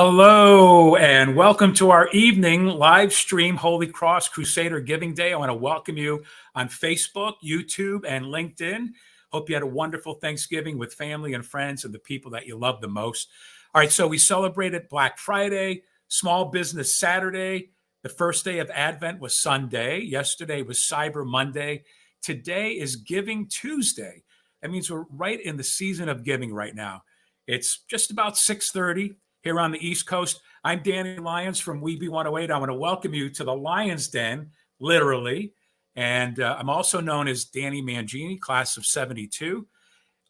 Hello and welcome to our evening live stream Holy Cross Crusader Giving Day. I want to welcome you on Facebook, YouTube, and LinkedIn. Hope you had a wonderful Thanksgiving with family and friends and the people that you love the most. All right, so we celebrated Black Friday, Small Business Saturday. The first day of Advent was Sunday. Yesterday was Cyber Monday. Today is Giving Tuesday. That means we're right in the season of giving right now. It's just about 6:30. Here on the East Coast. I'm Danny Lyons from Weeby 108. I want to welcome you to the Lion's Den, literally. And I'm also known as Danny Mangini, class of 72.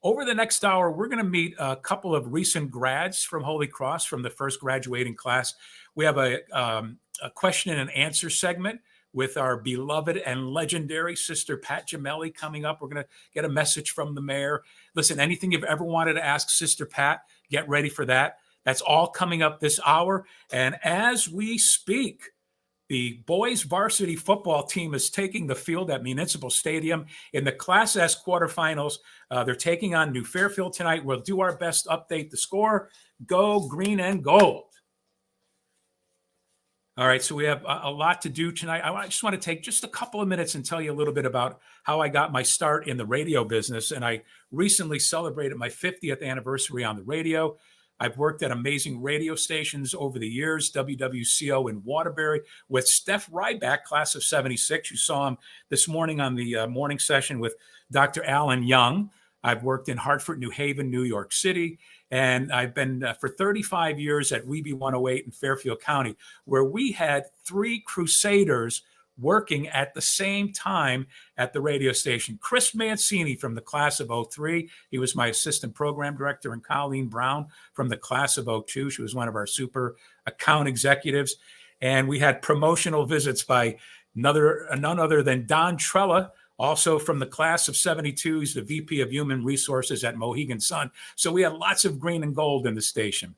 Over the next hour, we're going to meet a couple of recent grads from Holy Cross from the first graduating class. We have a question and answer segment with our beloved and legendary Sister Pat Gemelli coming up. We're going to get a message from the mayor. Listen, anything you've ever wanted to ask Sister Pat, get ready for that. That's all coming up this hour. And as we speak, the boys varsity football team is taking the field at Municipal Stadium in the Class S quarterfinals. They're taking on New Fairfield tonight. We'll do our best to update the score. Go green and gold. All right, so we have a lot to do tonight. I just want to take just a couple of minutes and tell you a little bit about how I got my start in the radio business. And I recently celebrated my 50th anniversary on the radio. I've worked at amazing radio stations over the years, WWCO in Waterbury with Steph Ryback, class of 76. You saw him this morning on the morning session with Dr. Alan Young. I've worked in Hartford, New Haven, New York City, and I've been for 35 years at Weeby 108 in Fairfield County, where we had 3 Crusaders working at the same time at the radio station. Chris Mancini from the class of 03. He was my assistant program director, and Colleen Brown from the class of 02. She was one of our super account executives. And we had promotional visits by none other than Don Trella, also from the class of 72. He's the VP of Human Resources at Mohegan Sun. So we had lots of green and gold in the station.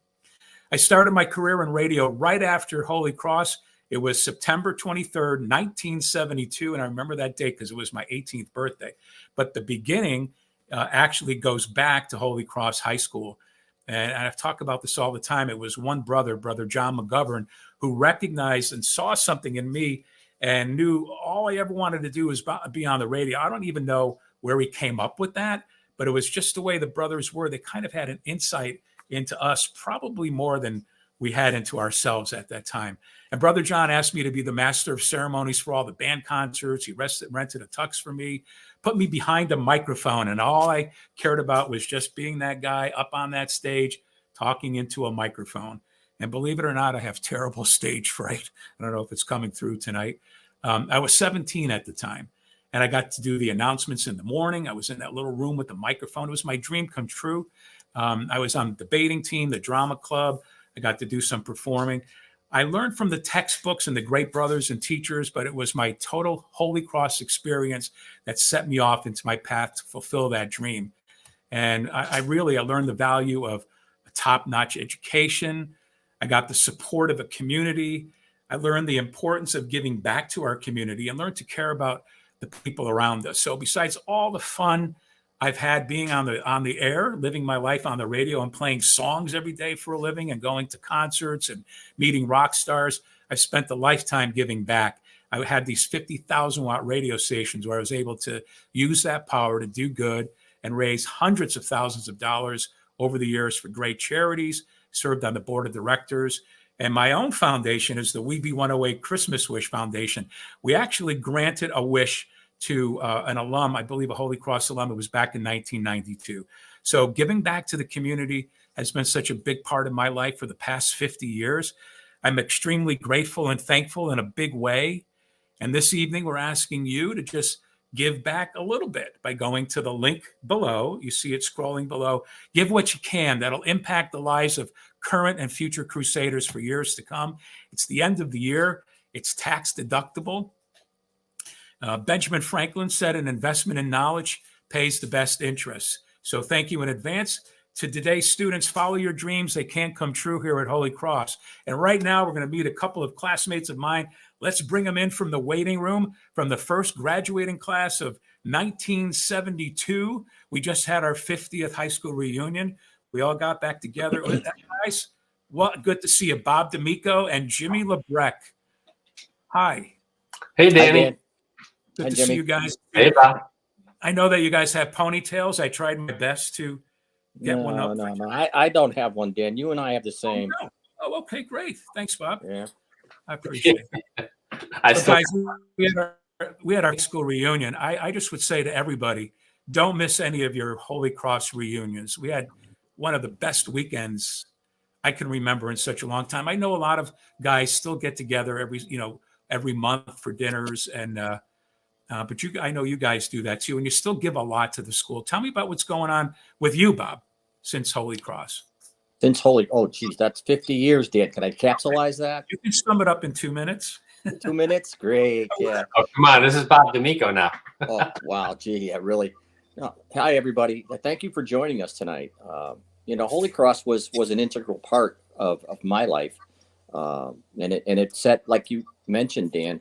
I started my career in radio right after Holy Cross. It was September 23rd, 1972, and I remember that date because it was my 18th birthday. But the beginning actually goes back to Holy Cross High School. And I've talked about this all the time. It was one brother, Brother John McGovern, who recognized and saw something in me and knew all I ever wanted to do was be on the radio. I don't even know where he came up with that, but it was just the way the brothers were. They kind of had an insight into us, probably more than we had into ourselves at that time. And Brother John asked me to be the master of ceremonies for all the band concerts. He rented a tux for me, put me behind a microphone, and all I cared about was just being that guy up on that stage, talking into a microphone. And believe it or not, I have terrible stage fright. I don't know if it's coming through tonight. I was 17 at the time, and I got to do the announcements in the morning. I was in that little room with the microphone. It was my dream come true. I was on the debating team, the drama club. I got to do some performing. I learned from the textbooks and the great brothers and teachers, but it was my total Holy Cross experience that set me off into my path to fulfill that dream. And I learned the value of a top-notch education. I got the support of a community. I learned the importance of giving back to our community and learned to care about the people around us. So besides all the fun I've had being on the air, living my life on the radio and playing songs every day for a living and going to concerts and meeting rock stars, I spent a lifetime giving back. I had these 50,000 watt radio stations where I was able to use that power to do good and raise hundreds of thousands of dollars over the years for great charities, served on the board of directors. And my own foundation is the Weeby 108 Christmas Wish Foundation. We actually granted a wish to an alum, I believe a Holy Cross alum. It was back in 1992. So giving back to the community has been such a big part of my life for the past 50 years. I'm extremely grateful and thankful in a big way. And this evening, we're asking you to just give back a little bit by going to the link below. You see it scrolling below. Give what you can. That'll impact the lives of current and future Crusaders for years to come. It's the end of the year. It's tax deductible. Benjamin Franklin said an investment in knowledge pays the best interest. So thank you in advance. To today's students, follow your dreams. They can come true here at Holy Cross. And right now, we're going to meet a couple of classmates of mine. Let's bring them in from the waiting room, from the first graduating class of 1972. We just had our 50th high school reunion. We all got back together. Guys, Well, good to see you, Bob D'Amico and Jimmy Lebrecht. Hi. Hey, Danny. Hi, Good Hi, to Jimmy. see you guys. Hey, Bob. I know that you guys have ponytails. I tried my best to get one up. No. I don't have one, Dan. You and I have the same. Oh, no. Oh, okay, great. Thanks, Bob. Yeah. I appreciate it. Guys, we had our high school reunion. I just would say to everybody, don't miss any of your Holy Cross reunions. We had one of the best weekends I can remember in such a long time. I know a lot of guys still get together every month for dinners, and but I know you guys do that too, and you still give a lot to the school. Tell me about what's going on with you, Bob, since Holy Cross. Oh, geez, that's 50 years, Dan. Can I capsulize that? You can sum it up in 2 minutes. 2 minutes? Great. Yeah. Oh, come on. This is Bob D'Amico now. Oh, wow. Gee, yeah, really. No. Hi, everybody. Thank you for joining us tonight. Holy Cross was an integral part of my life. And it set, like you mentioned, Dan,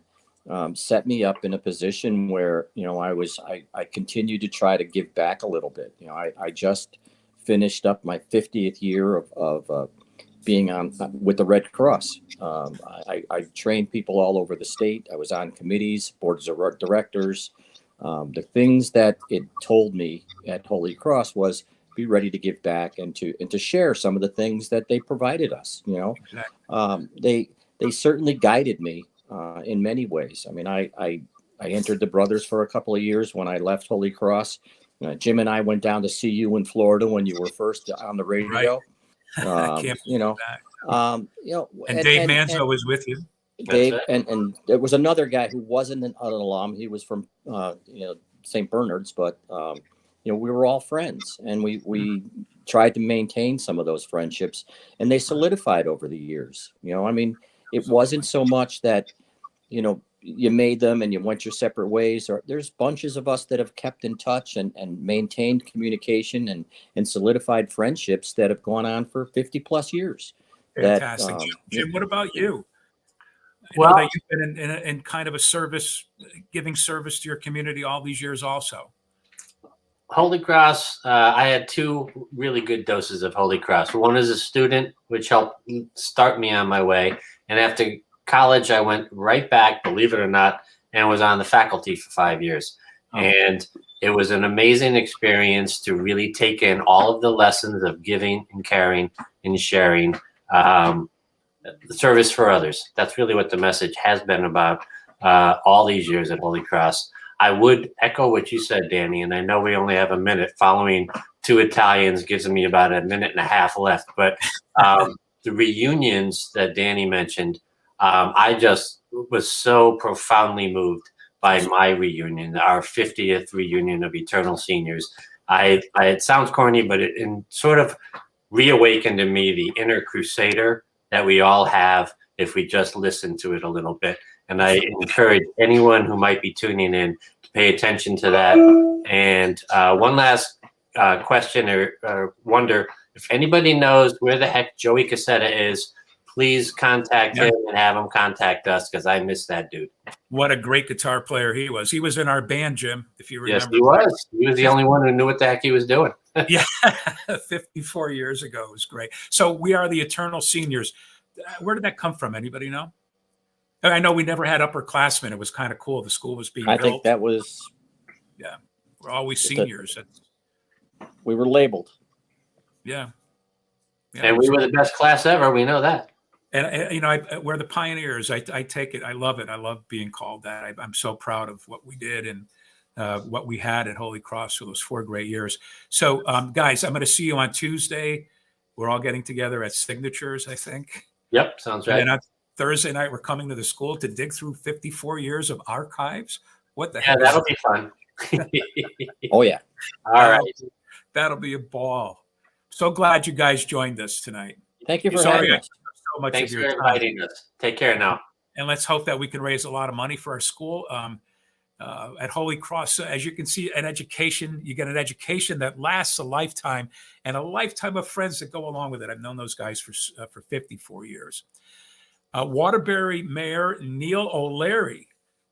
set me up in a position where, I continued to try to give back a little bit. I just finished up my 50th year of being on with the Red Cross. I trained people all over the state. I was on committees, boards of directors. The things that it told me at Holy Cross was be ready to give back and to share some of the things that they provided us. They certainly guided me in many ways. I mean, I entered the Brothers for a couple of years when I left Holy Cross. Jim and I went down to see you in Florida when you were first on the radio. Right. I can't believe that. And Dave Manzo was with you. Dave and there was another guy who wasn't an alum. He was from St. Bernard's, but we were all friends, and we tried to maintain some of those friendships, and they solidified over the years. It wasn't so much that you made them and you went your separate ways. Or there's bunches of us that have kept in touch and maintained communication and solidified friendships that have gone on for 50 plus years. Fantastic. Jim, what about you? Well, that you've been in kind of a service, giving service to your community all these years also. Holy Cross, I had 2 really good doses of Holy Cross. One as a student, which helped start me on my way. And after college, I went right back, believe it or not, and was on the faculty for 5 years. Oh. And it was an amazing experience to really take in all of the lessons of giving and caring and sharing, the service for others. That's really what the message has been about all these years at Holy Cross. I would echo what you said, Danny, and I know we only have a minute. Following 2 Italians gives me about a minute and a half left. But the reunions that Danny mentioned, I just was so profoundly moved by my reunion, our 50th reunion of Eternal Seniors. It sounds corny, but it sort of reawakened in me the inner Crusader that we all have if we just listen to it a little bit. And I encourage anyone who might be tuning in to pay attention to that. And one last question or wonder, if anybody knows where the heck Joey Cassetta is, please contact him and have him contact us, because I miss that dude. What a great guitar player he was. He was in our band, Jim, if you remember. Yes, he was. He was the only one who knew what the heck he was doing. Yeah, 54 years ago. It was great. So we are the Eternal Seniors. Where did that come from? Anybody know? I know we never had upperclassmen. It was kind of cool. The school was being built. I think that was... Yeah, we're always seniors. We were labeled. Yeah. And we were the best class ever. We know that. And we're the pioneers. I take it. I love it. I love being called that. I'm so proud of what we did and what we had at Holy Cross for those 4 great years. So, guys, I'm going to see you on Tuesday. We're all getting together at Signatures, I think. Yep, sounds right. And on Thursday night, we're coming to the school to dig through 54 years of archives. What the heck? Yeah, that'll be fun. Oh, yeah. All right. That'll be a ball. So glad you guys joined us tonight. Thank you for having us. So much Thanks of for your inviting time. us. Take care now. And let's hope that we can raise a lot of money for our school. At Holy Cross, as you can see, you get an education that lasts a lifetime and a lifetime of friends that go along with it. I've known those guys for 54 years. Waterbury Mayor Neil O'Leary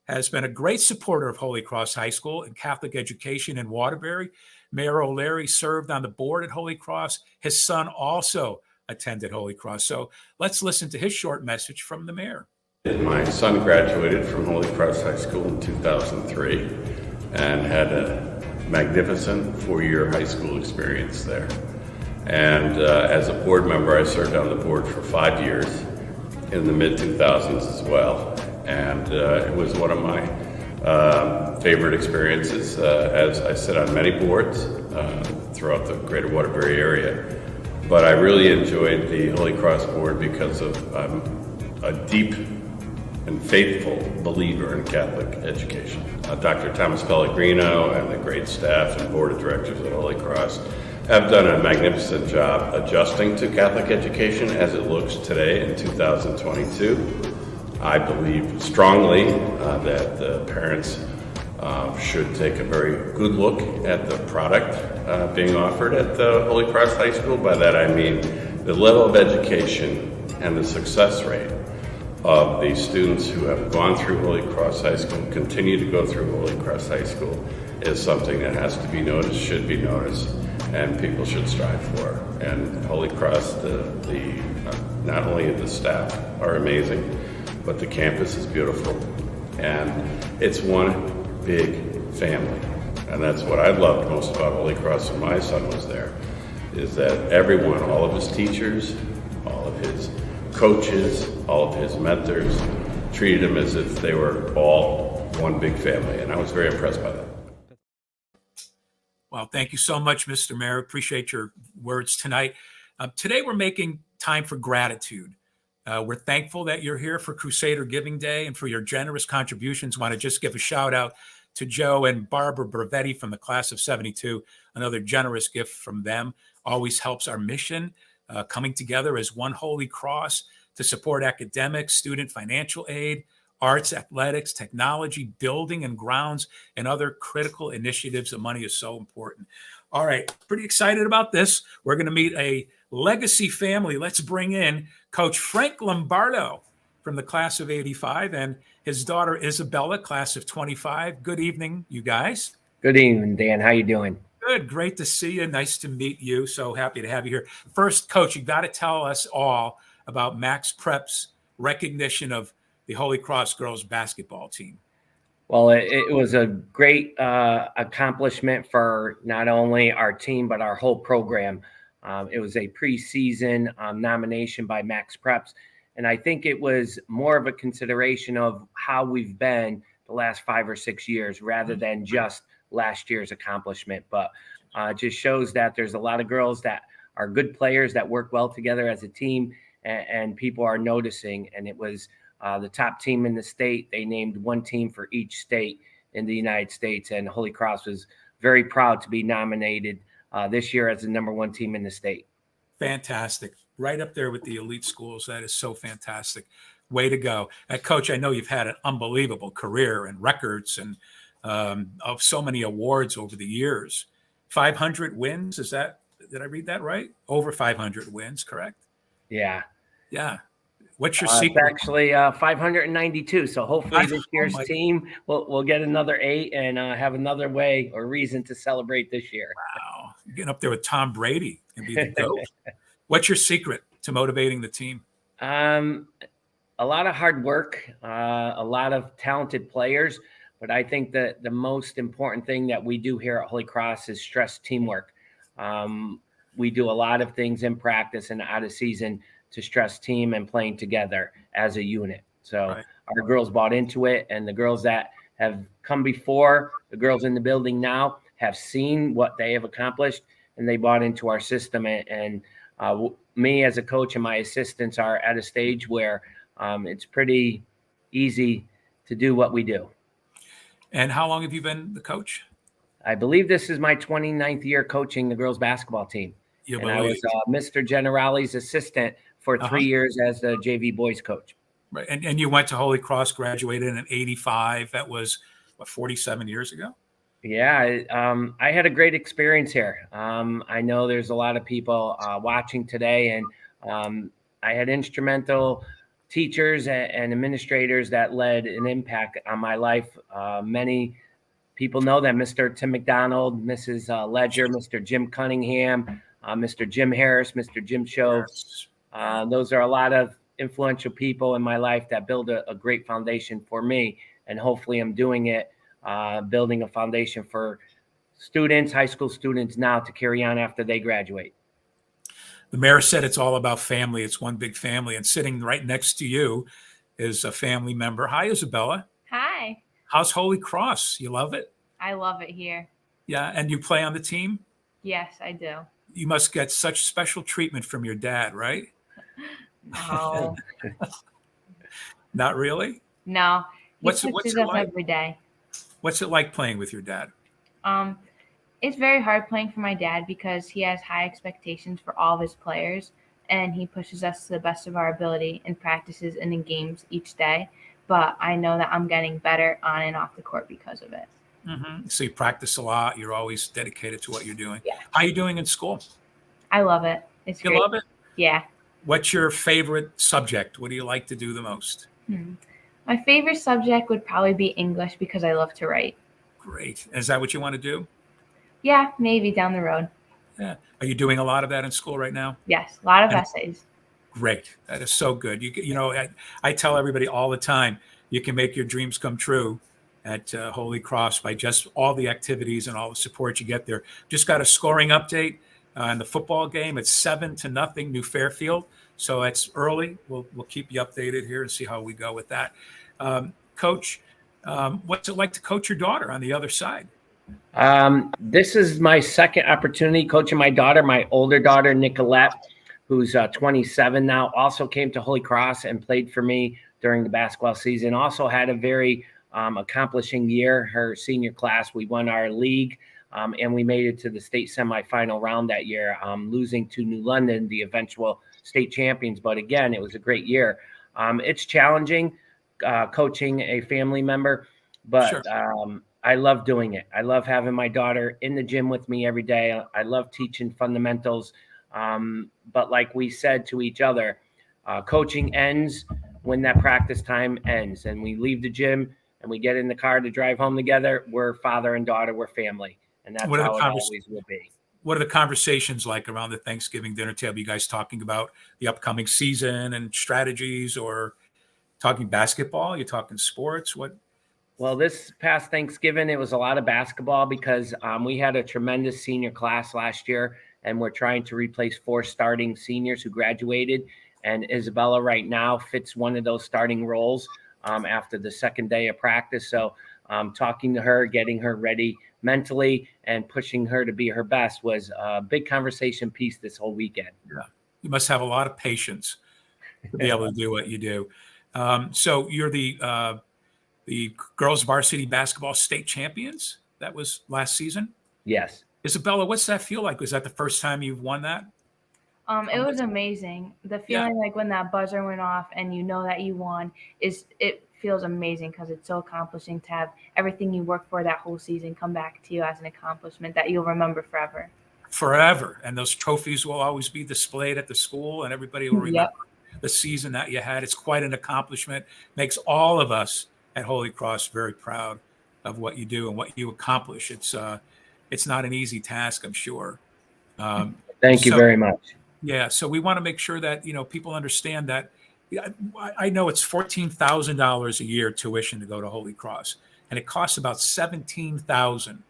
has been a great supporter of Holy Cross High School and Catholic education in Waterbury. Mayor O'Leary served on the board at Holy Cross. His son also attended Holy Cross. So let's listen to his short message from the mayor. My son graduated from Holy Cross High School in 2003 and had a magnificent 4-year high school experience there. And as a board member, I served on the board for 5 years in the mid-2000s as well. And it was one of my favorite experiences, as I sit on many boards throughout the greater Waterbury area. But I really enjoyed the Holy Cross board because I'm a deep and faithful believer in Catholic education. Dr. Thomas Pellegrino and the great staff and board of directors at Holy Cross have done a magnificent job adjusting to Catholic education as it looks today in 2022. I believe strongly that the parents should take a very good look at the product being offered at the Holy Cross High School. By that I mean the level of education and the success rate of the students who have gone through Holy Cross High School, continue to go through Holy Cross High School, is something that has to be noticed, should be noticed, and people should strive for. And Holy Cross, not only the staff are amazing, but the campus is beautiful, and it's one big family. And that's what I loved most about Holy Cross when my son was there, is that everyone, all of his teachers, all of his coaches, all of his mentors, treated him as if they were all one big family, and I was very impressed by that. Well, thank you so much, Mr. Mayor. Appreciate your words tonight. Today, we're making time for gratitude. We're thankful that you're here for Crusader Giving Day and for your generous contributions. Want to just give a shout out to Joe and Barbara Bravetti from the class of 72. Another generous gift from them always helps our mission, coming together as one Holy Cross to support academics, student financial aid, arts, athletics, technology, building and grounds, and other critical initiatives. The money is so important. All right, pretty excited about this. We're going to meet a legacy family. Let's bring in Coach Frank Lombardo from the class of 85 and his daughter Isabella, class of 25. Good evening, you guys. Good evening, Dan. How you doing? Good. Great to see you. Nice to meet you. So happy to have you here. First, Coach, you got to tell us all about Max Prep's recognition of the Holy Cross girls basketball team. Well, it was a great accomplishment for not only our team, but our whole program. It was a preseason nomination by Max Preps. And I think it was more of a consideration of how we've been the last 5 or 6 years rather than just last year's accomplishment. But it just shows that there's a lot of girls that are good players that work well together as a team, and people are noticing. And it was the top team in the state. They named one team for each state in the United States, and Holy Cross was very proud to be nominated this year as the #1 team in the state. Fantastic. Right up there with the elite schools. That is so fantastic. Way to go. Coach, I know you've had an unbelievable career and records and of so many awards over the years. 500 wins. Did I read that right? Over 500 wins, correct? Yeah. Yeah. What's your secret? It's actually 592. So hopefully this year's team will get another 8 and have another way or reason to celebrate this year. Wow. You're getting up there with Tom Brady and be the GOAT. What's your secret to motivating the team? A lot of hard work, a lot of talented players. But I think that the most important thing that we do here at Holy Cross is stress teamwork. We do a lot of things in practice and out of season to stress team and playing together as a unit. So right. Our girls bought into it, and the girls that have come before, the girls in the building now, have seen what they have accomplished, and they bought into our system. And me as a coach and my assistants are at a stage where it's pretty easy to do what we do. And how long have you been the coach? I believe this is my 29th year coaching the girls basketball team. I was Mr. Generali's assistant for 3 years as the JV boys coach. Right. And you went to Holy Cross, graduated in 85. That was, 47 years ago? Yeah. I had a great experience here. I know there's a lot of people watching today, and I had instrumental teachers and administrators that led an impact on my life. Many people know that Mr. Tim McDonald, Mrs. Ledger, Mr. Jim Cunningham, Mr. Jim Harris, Mr. Jim Cho, Those are a lot of influential people in my life that build a great foundation for me. And hopefully I'm doing it, building a foundation for students, high school students now to carry on after they graduate. The mayor said it's all about family. It's one big family. And sitting right next to you is a family member. Hi, Isabella. Hi. How's Holy Cross? You love it? I love it here. Yeah. And you play on the team? Yes, I do. You must get such special treatment from your dad, right? No. Not really? No. He What's pushes it us like? every day. What's it like playing with your dad? It's very hard playing for my dad because he has high expectations for all of his players, and he pushes us to the best of our ability in practices and in games each day. But I know that I'm getting better on and off the court because of it. Mm-hmm. So you practice a lot. You're always dedicated to what you're doing. Yeah. How are you doing in school? I love it. It's You great. love it? Yeah. What's your favorite subject? What do you like to do the most? My favorite subject would probably be English because I love to write. Great. Is that what you want to do? Yeah, maybe down the road. Yeah. Are you doing a lot of that in school right now? Yes, a lot of And- essays. Great. That is so good. You know, I tell everybody all the time, you can make your dreams come true at Holy Cross by just all the activities and all the support you get there. Just got a scoring update in the football game. It's 7-0 New Fairfield. So it's early. We'll keep you updated here and see how we go with that. Coach, what's it like to coach your daughter on the other side? This is my second opportunity coaching my daughter. My older daughter, Nicolette, who's 27 now, also came to Holy Cross and played for me during the basketball season. Also had a very accomplishing year. Her senior class, we won our league, and we made it to the state semifinal round that year, losing to New London, the eventual state champions. But again, it was a great year. It's challenging coaching a family member, but Sure. I love doing it. I love having my daughter in the gym with me every day. I love teaching fundamentals. But like we said to each other, coaching ends when that practice time ends, and we leave the gym and we get in the car to drive home together. We're father and daughter. We're family, and that's What are the how it convers- always will be. What are the conversations like around the Thanksgiving dinner table? You guys talking about the upcoming season and strategies, or talking basketball? You talking sports? What? Well, this past Thanksgiving, it was a lot of basketball because we had a tremendous senior class last year, and we're trying to replace 4 starting seniors who graduated. And Isabella right now fits one of those starting roles after the second day of practice. So talking to her, getting her ready mentally, and pushing her to be her best was a big conversation piece this whole weekend. Yeah. You must have a lot of patience to be able to do what you do. So you're the girls varsity basketball state champions. That was last season. Yes. Isabella, what's that feel like? Was that the first time you've won that? It was amazing. The feeling like when that buzzer went off and you know that you won it feels amazing because it's so accomplishing to have everything you worked for that whole season come back to you as an accomplishment that you'll remember forever. Forever. And those trophies will always be displayed at the school, and everybody will remember the season that you had. It's quite an accomplishment. Makes all of us at Holy Cross very proud of what you do and what you accomplish. It's not an easy task, I'm sure. Thank you So- very much. Yeah, so we want to make sure that people understand that. I know it's $14,000 a year tuition to go to Holy Cross, and it costs about $17,000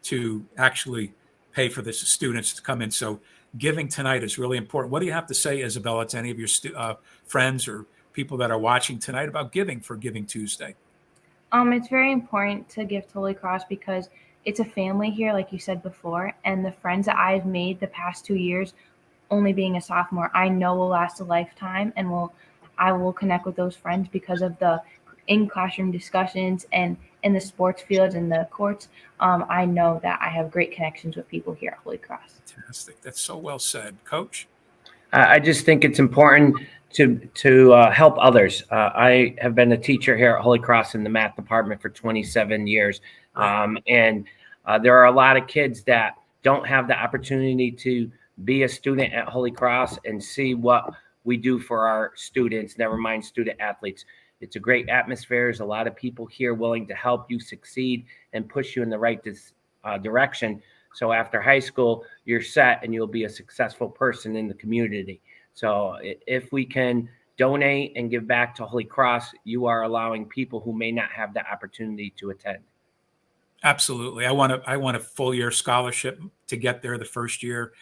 to actually pay for the students to come in. So giving tonight is really important. What do you have to say, Isabella, to any of your friends or people that are watching tonight about giving for Giving Tuesday? It's very important to give to Holy Cross because it's a family here, like you said before, and the friends that I've made the past 2 years, only being a sophomore, I know will last a lifetime, and I will connect with those friends because of the in-classroom discussions and in the sports fields and the courts. I know that I have great connections with people here at Holy Cross. Fantastic. That's so well said. Coach? I just think it's important to help others. I have been a teacher here at Holy Cross in the math department for 27 years. And there are a lot of kids that don't have the opportunity to be a student at Holy Cross and see what we do for our students, never mind student athletes. It's a great atmosphere. There's a lot of people here willing to help you succeed and push you in the right direction. So after high school, you're set and you'll be a successful person in the community. So if we can donate and give back to Holy Cross, you are allowing people who may not have the opportunity to attend. Absolutely. I want a full year scholarship to get there the first year.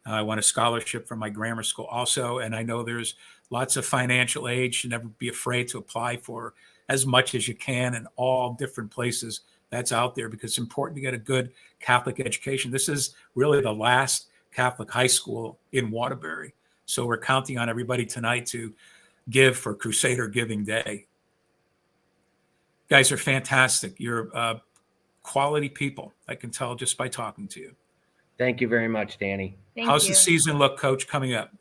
I want a scholarship from my grammar school also. And I know there's lots of financial aid. You should never be afraid to apply for as much as you can in all different places that's out there, because it's important to get a good Catholic education. This is really the last Catholic high school in Waterbury. So we're counting on everybody tonight to give for Crusader Giving Day. You guys are fantastic. You're quality people. I can tell just by talking to you. Thank you very much, Danny. How's the season look, Coach, coming up?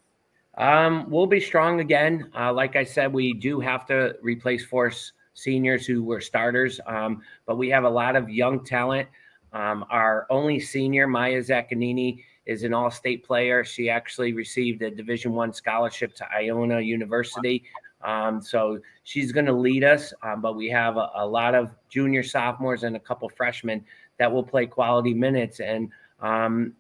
We'll be strong again. Like I said, we do have to replace 4 seniors who were starters, but we have a lot of young talent. Our only senior, Maya Zaccanini, is an all-state player. She actually received a Division I scholarship to Iona University. So she's going to lead us, but we have a lot of junior sophomores and a couple freshmen that will play quality minutes, and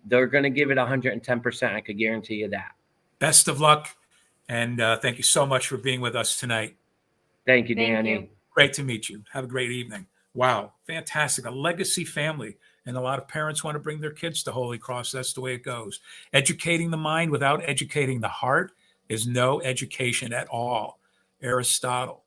they're going to give it 110%. I could guarantee you that. Best of luck, and thank you so much for being with us tonight. Thank you, Danny. Thank you. Great to meet you. Have a great evening. Wow, fantastic. A legacy family. And a lot of parents want to bring their kids to Holy Cross. That's the way it goes. Educating the mind without educating the heart is no education at all. Aristotle.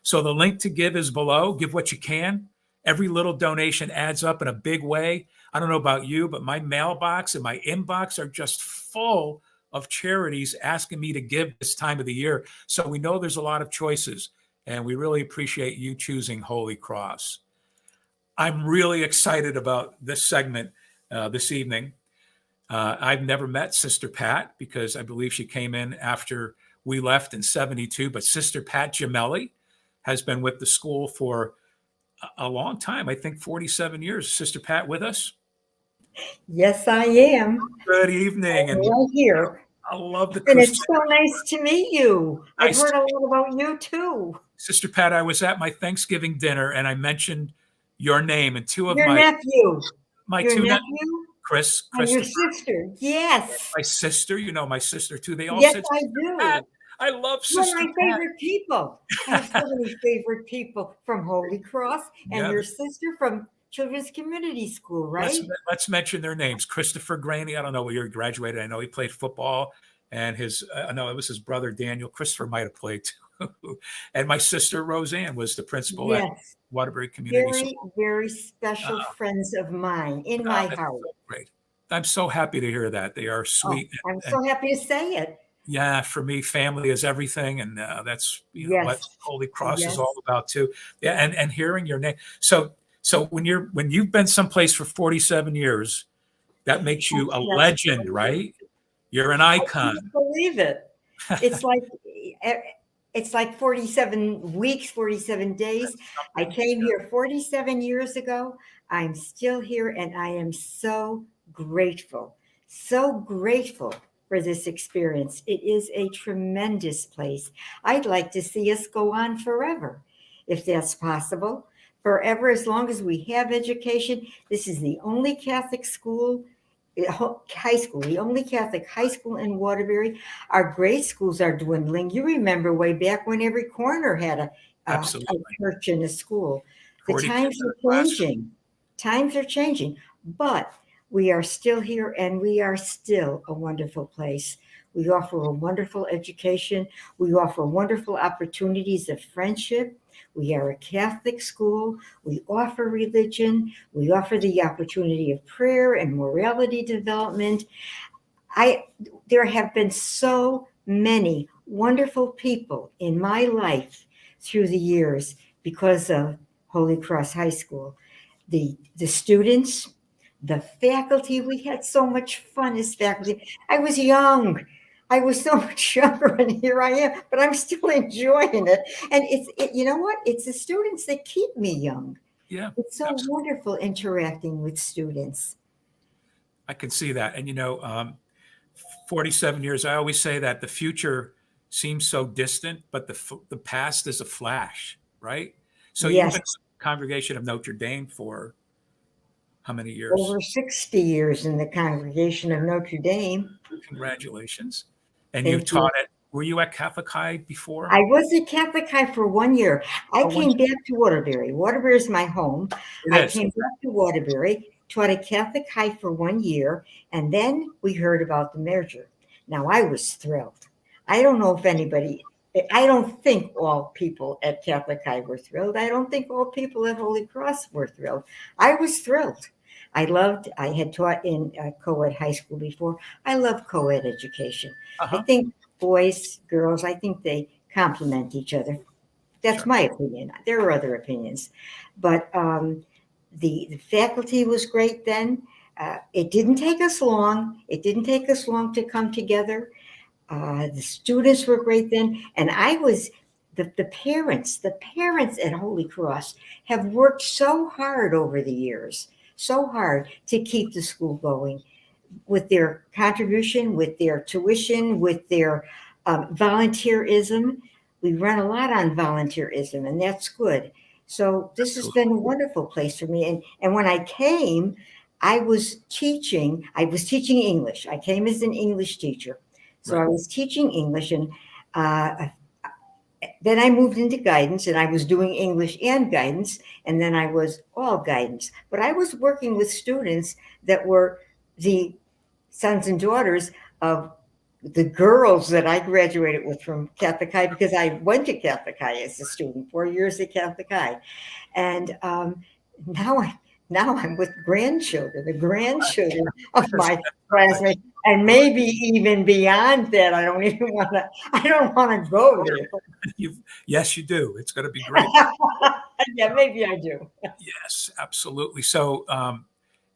So the link to give is below. Give what you can. Every little donation adds up in a big way. I don't know about you, but my mailbox and my inbox are just full of charities asking me to give this time of the year. So we know there's a lot of choices, and we really appreciate you choosing Holy Cross. I'm really excited about this segment this evening. I've never met Sister Pat because I believe she came in after we left in 72, but Sister Pat Gemelli has been with the school for a long time, I think 47 years. Sister Pat with us? Yes, I am. Good evening. I'm right here. I love the And Crusader. it's so nice to meet you. I've Nice heard to a lot about you too. Sister Pat, I was at my Thanksgiving dinner and I mentioned your name and two of Your nephew. my Your two nephew Chris, and your Christopher, sister. Yes. my sister, you know my sister too. They all Yes, said, I Sister do. Pat, I love You're Sister my Pat. favorite people. I have so many favorite people from Holy Cross and Yeah. your sister from Children's Community School, right? Let's mention their names. Christopher Graney, I don't know where you graduated. I know he played football, and no, it was his brother Daniel. Christopher might have played too. And my sister Roseanne was the principal at Yes. Waterbury Community Very, School. very special friends of mine in my That's heart. so great. I'm so happy to hear that. They are sweet. Oh, I'm so happy to say it. Yeah, for me, family is everything, and that's what Yes. Holy Cross is Yes. all about too. Yeah, and hearing your name. So when you've been someplace for 47 years, that makes you a Yes. legend, right? You're an I icon. can't believe it. It's like 47 weeks, 47 days. I came here 47 years ago. I'm still here, and I am so grateful for this experience. It is a tremendous place. I'd like to see us go on forever, if that's possible. Forever, as long as we have education. This is the only Catholic school, high school, the only Catholic high school in Waterbury. Our grade schools are dwindling. You remember way back when every corner had a church and a school. The 40 times kids in are a classroom. changing. Times are changing, but we are still here, and we are still a wonderful place. We offer a wonderful education. We offer wonderful opportunities of friendship. We are a Catholic school. We offer religion. We offer the opportunity of prayer and morality development. There have been so many wonderful people in my life through the years because of Holy Cross High School. The students, the faculty, we had so much fun as faculty. I was young. I was so much younger, and here I am, but I'm still enjoying it. And you know what? It's the students that keep me young. Yeah, It's so absolutely. wonderful interacting with students. I can see that. And 47 years, I always say that the future seems so distant, but the past is a flash, right? So you've Yes. been in the congregation of Notre Dame for how many years? Over 60 years in the congregation of Notre Dame. Congratulations. And you Thank you. taught it. Were you at Catholic High before? I was at Catholic High for 1 year. I Oh, came back to Waterbury. Waterbury is my home. It I is. came back to Waterbury, taught at Catholic High for 1 year, and then we heard about the merger. Now, I was thrilled. I don't know if anybody, I don't think all people at Catholic High were thrilled. I don't think all people at Holy Cross were thrilled. I was thrilled. I had taught in co-ed high school before. I love co-ed education. I think boys, girls, I think they complement each other. That's Sure. my opinion. There are other opinions, but the faculty was great then. It didn't take us long. It didn't take us long to come together. The students were great then, and I was the parents. The parents at Holy Cross have worked so hard over the years, so hard to keep the school going, with their contribution, with their tuition, with their volunteerism. We run a lot on volunteerism, and that's good. So this has been a wonderful place for me. And when I came, I was teaching English. I came as an English teacher. So I was teaching English, and then I moved into guidance, and I was doing English and guidance, and then I was all guidance. But I was working with students that were the sons and daughters of the girls that I graduated with from Catholic High, because I went to Catholic High as a student, 4 years at Catholic High. And now I'm with grandchildren, the grandchildren of my classmates, and maybe even beyond that. I don't want to go there. Yes, you do. It's going to be great. Yeah, maybe I do. Yes, absolutely. So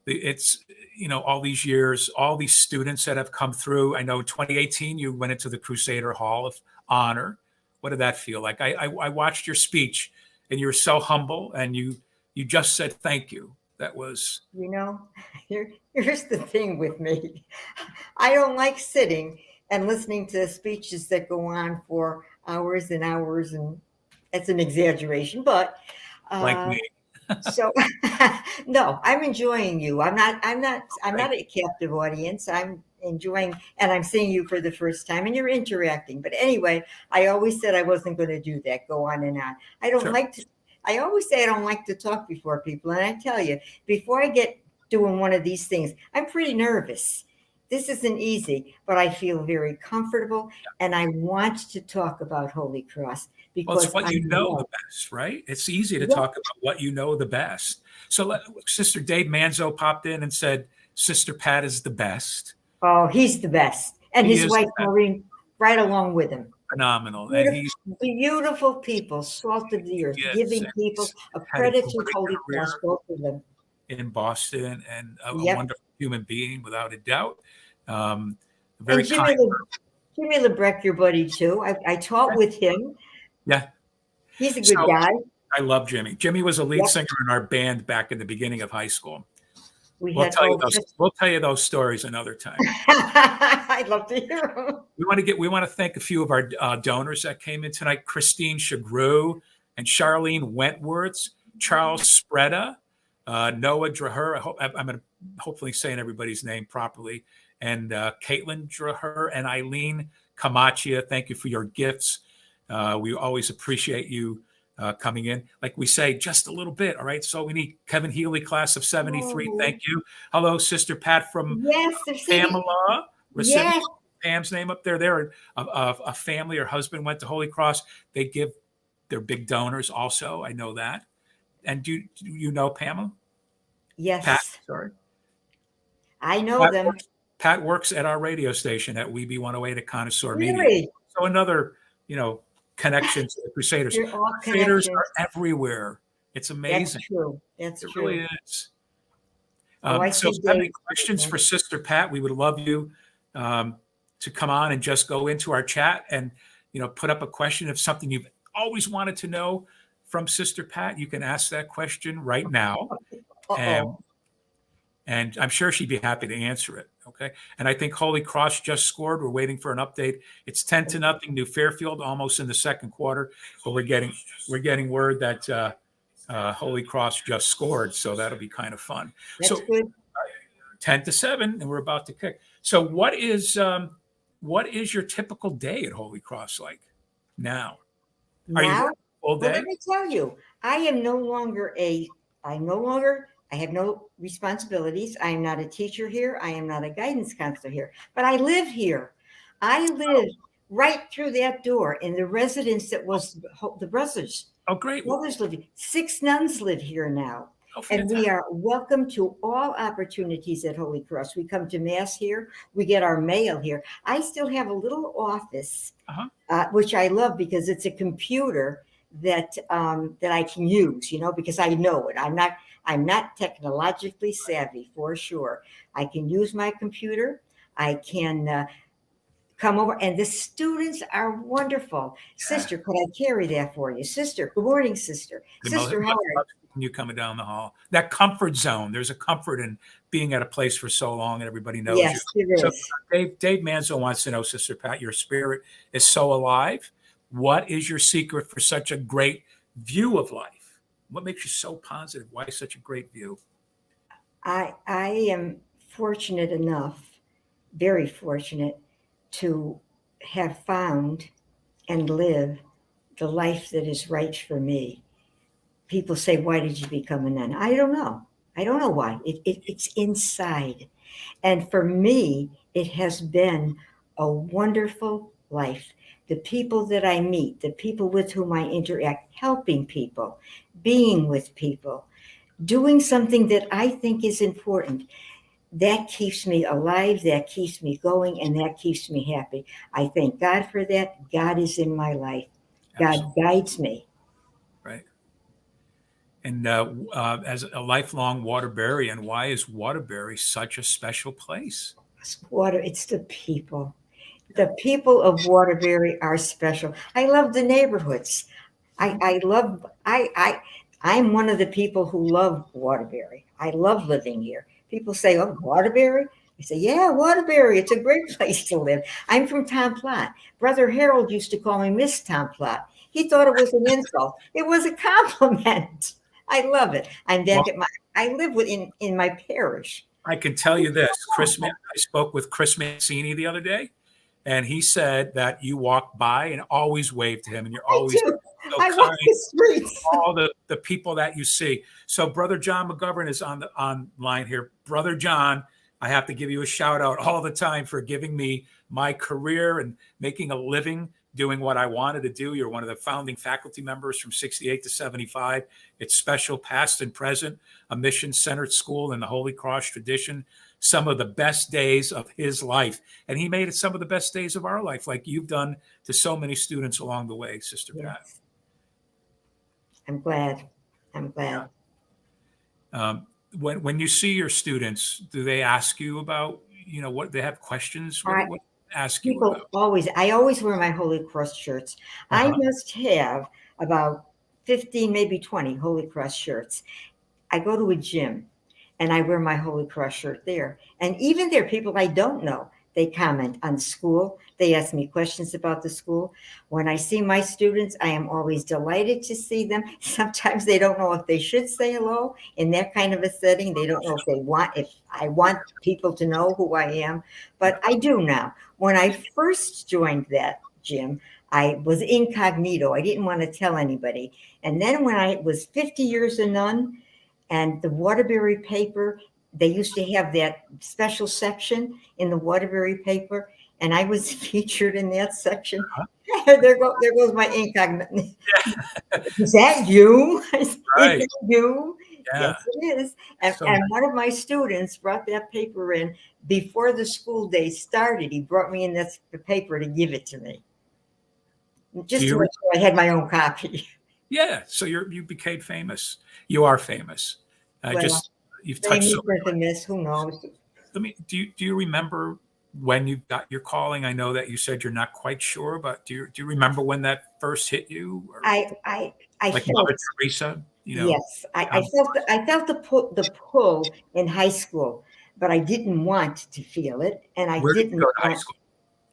it's, all these years, all these students that have come through. I know in 2018, you went into the Crusader Hall of Honor. What did that feel like? I watched your speech, and you were so humble, and you just said thank you. That was, here's the thing with me. I don't like sitting and listening to speeches that go on for hours and hours, and that's an exaggeration, but like me. So no, I'm enjoying you. I'm not a captive audience. I'm enjoying, and I'm seeing you for the first time, and you're interacting. But anyway, I always said I wasn't going to do that, go on and on. I always say I don't like to talk before people. And I tell you, before I get doing one of these things, I'm pretty nervous. This isn't easy, but I feel very comfortable, and I want to talk about Holy Cross because it's what you know the best, right? It's easy to talk about what you know the best. So Sister Dave Manzo popped in and said, Sister Pat is the best. Oh, he's the best. And his wife, Maureen, right along with him. Phenomenal. Beautiful, and he's beautiful people, salt of the earth, giving people a credit to Holy Cross, both of them. In Boston, and a wonderful human being, without a doubt. Very and Jimmy Lebrecht, your buddy too. I taught with him. Yeah. He's a good guy. I love Jimmy. Jimmy was a lead singer in our band back in the beginning of high school. We'll tell you those stories another time. I'd love to hear them. We want to thank a few of our donors that came in tonight: Christine Chagru and Charlene Wentworth, Charles Spreda, Noah Draher. I'm going to hopefully saying everybody's name properly, and Caitlin Draher and Eileen Camachia. Thank you for your gifts. We always appreciate you coming in. Like we say, just a little bit. All right. So we need Kevin Healy, class of 73. Thank you. Hello, Sister Pat from Pamela. Yes. Pam's name up there. They're a family. Her husband went to Holy Cross. They give, they're big donors also. I know that. And do you know Pamela? Yes. Pat, sorry. I know them. Pat works at our radio station at WeBe 108 at Connoisseur Really? Media. So another, connection to the Crusaders. Crusaders are everywhere. It's amazing. That's true. That's true. It really is. So if you have any questions for Sister Pat, we would love you to come on and just go into our chat and, put up a question of something you've always wanted to know from Sister Pat. You can ask that question right now. And I'm sure she'd be happy to answer it. Okay. And I think Holy Cross just scored. We're waiting for an update. It's 10-0 New Fairfield, almost in the second quarter. But we're getting word that Holy Cross just scored. So that'll be kind of fun. That's good. 10-7, and we're about to kick. So what is what is your typical day at Holy Cross like now? Are you Now, working all well, day? let me tell you, I have no responsibilities. I am not a teacher here. I am not a guidance counselor here, but I live here. I live right through that door in the residence that was the brothers. Oh, great. Brothers live. 6 nuns live here now. Oh, And fantastic. we are welcome to all opportunities at Holy Cross. We come to Mass here. We get our mail here. I still have a little office, which I love because it's a computer that I can use, because I know it. I'm not technologically savvy for sure. I can use my computer. I can come over, and the students are wonderful. Sister, could I carry that for you? Sister, good morning, sister. Sister, how are you? You coming down the hall, that comfort zone. There's a comfort in being at a place for so long and everybody knows Yes, you. it So is. Dave Manzo wants to know, Sister Pat, your spirit is so alive. What is your secret for such a great view of life? What makes you so positive? Why such a great view? I am fortunate enough, very fortunate, to have found and live the life that is right for me. People say, why did you become a nun? I don't know. I don't know why. It's inside. And for me, it has been a wonderful life. The people that I meet, the people with whom I interact, helping people, being with people, doing something that I think is important. That keeps me alive, that keeps me going, and that keeps me happy. I thank God for that. God is in my life. God Absolutely. guides me. Right. And as a lifelong Waterburyan, why is Waterbury such a special place? It's the people. The people of Waterbury are special. I love the neighborhoods. I'm one of the people who love Waterbury. I love living here. People say, oh, Waterbury? I say, yeah, Waterbury. It's a great place to live. I'm from Tom Platte. Brother Harold used to call me Miss Tom Platte. He thought it was an insult. It was a compliment. I love it. I'm back I live in my parish. I can tell you this, I spoke with Chris Mancini the other day, and he said that you walk by and always wave to him, and you're always so I kind. walk the streets. All the people that you see. So Brother John McGovern is on the online here. Brother John, I have to give you a shout out all the time for giving me my career and making a living doing what I wanted to do. You're one of the founding faculty members from 68 to 75. It's special, past and present, a mission-centered school in the Holy Cross tradition. Some of the best days of his life. And he made it some of the best days of our life, like you've done to so many students along the way, Sister Pat. Yes. I'm glad. I'm glad. When you see your students, do they ask you about, what they have questions? What ask you People about? I always wear my Holy Cross shirts. I must have about 15, maybe 20 Holy Cross shirts. I go to a gym and I wear my Holy Cross shirt there. And even there, people I don't know, they comment on school. They ask me questions about the school. When I see my students, I am always delighted to see them. Sometimes they don't know if they should say hello in that kind of a setting. They don't know if I want people to know who I am, but I do now. When I first joined that gym, I was incognito. I didn't want to tell anybody. And then when I was 50 years a nun, and the Waterbury paper, they used to have that special section in the Waterbury paper, and I was featured in that section. There goes my incognito. Is that you? Is that you? Yeah. Yes, it is. And one of my students brought that paper in before the school day started. He brought me in the paper to give it to me, just to make sure I had my own copy. Yeah, so you became famous. You are famous. You've touched so much. Who knows? Do you remember when you got your calling? I know that you said you're not quite sure, but do you remember when that first hit you? Or I like felt, Mother Teresa. Yes, I felt the pull in high school, but I didn't want to feel it, and I Where didn't. Did you go to high school?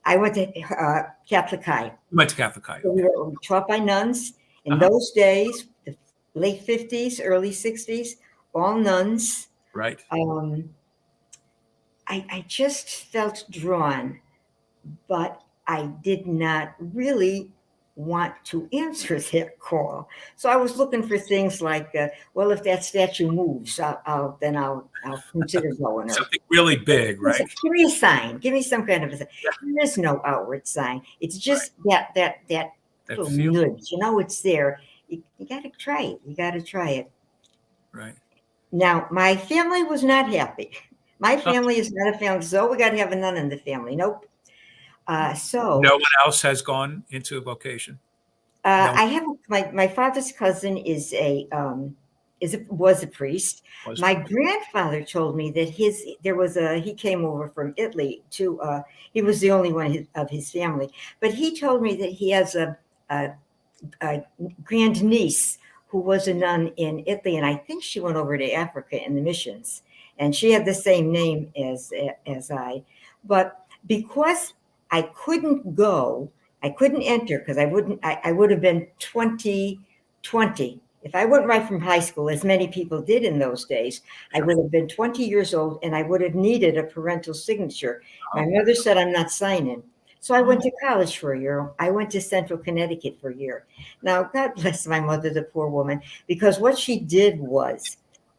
I went to Catholic High. You went to Catholic High. So we were taught by nuns in those days, the late 50s, early 60s, all nuns. Right. I just felt drawn but I did not really want to answer that call. So I was looking for things like, well, if that statue moves, I'll consider going. Or Something really big, right? give me a sign. Give me some kind of a sign. Yeah. There is no outward sign. It's just that little feel. nudge. It's there. You got to try it. You got to try it. Right. Now, my family was not happy. My family is not a family. So we got to have a nun in the family. Nope. So no one else has gone into a vocation. No. I have my father's cousin was a priest. My grandfather told me that he came over from Italy to he was the only one of his family, but he told me that he has a grand niece who was a nun in Italy, and I think she went over to Africa in the missions, and she had the same name as I, but because I couldn't go, I couldn't enter because I would have been 20. If I went right from high school, as many people did in those days, I would have been 20 years old and I would have needed a parental signature. My mother said, I'm not signing. So I went to college for a year. I went to Central Connecticut for a year. Now, God bless my mother, the poor woman, because what she did was,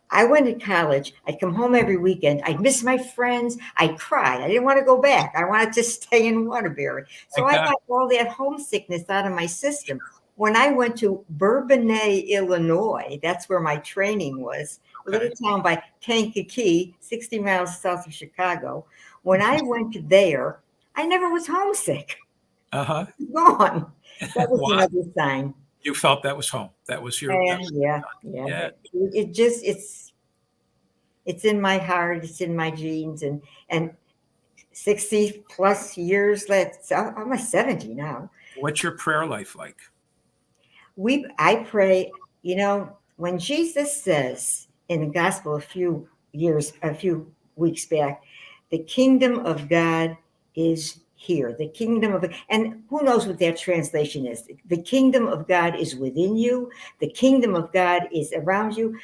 I went to college. I'd come home every weekend. I'd miss my friends. I'd cry. I didn't want to go back. I wanted to stay in Waterbury. So I got all that homesickness out of my system. When I went to Bourbonnais, Illinois, that's where my training was, a little town by Kankakee, 60 miles south of Chicago. When I went there, I never was homesick. Uh-huh. Gone. That was another sign. You felt that was home. That was your. Yeah. It's in my heart. It's in my genes, and 60 plus years. I'm almost 70 now. What's your prayer life like? I pray. When Jesus says in the gospel a few weeks back, the kingdom of God is here. The kingdom of, and who knows what that translation is? The kingdom of God is within you. The kingdom of God is around you.